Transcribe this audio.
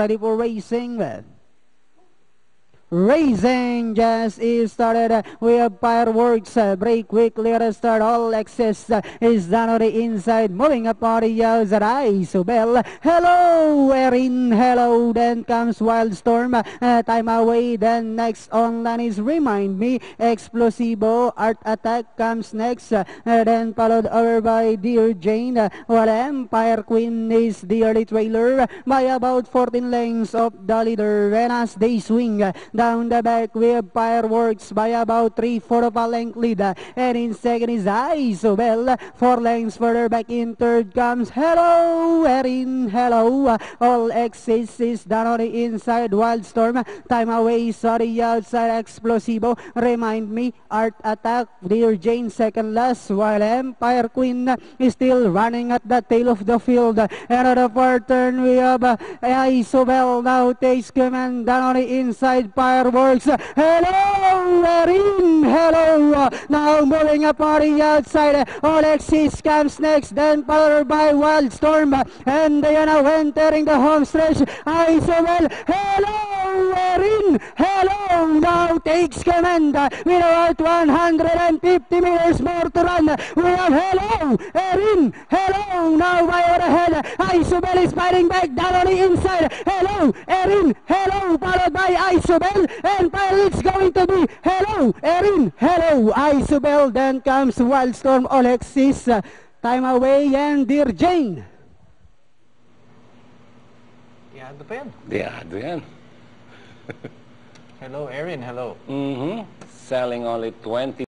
ready for racing. Racing just is started. We have fireworks. Break quickly at the start. All access is done on the inside. Moving up on the outside. Isobel. Hello, Erin. Hello. Then comes Wildstorm. Time away. Then next online is Remind Me. Explosivo. Art Attack comes next. Then followed over by Dear Jane. While Empire Queen is the early trailer by about 14 lengths of the leader. And as they swing down the back, we have Fireworks by about 3/4 of a length lead. And in second is Isobel. 4 lengths further back. In third comes Hello, Erin. Hello. All exits is down on the inside. Wildstorm. Time away. Sorry, outside. Explosivo. Remind Me. Art Attack. Dear Jane second last. While Empire Queen is still running at the tail of the field. And on the far turn, we have Isobel now takes command down on the inside. Fireworks. Hello, Erin. Hello. Now moving up on the outside. Alexis comes next. Then followed by Wildstorm. And they are now entering the home stretch. Isobel. Hello, Erin. Hello. Now takes command. With about 150 meters more to run. We have Hello, Erin. Hello. Now by over ahead. Isobel is fighting back down on the inside. Hello, Erin. Hello. Followed by Isobel. And it's going to be Hello, Erin. Hello, Isobel. Then comes Wildstorm, Alexis. Time away and Dear Jane. Iado pa yan. Iado yan. Hello, Erin. Hello. Selling only 20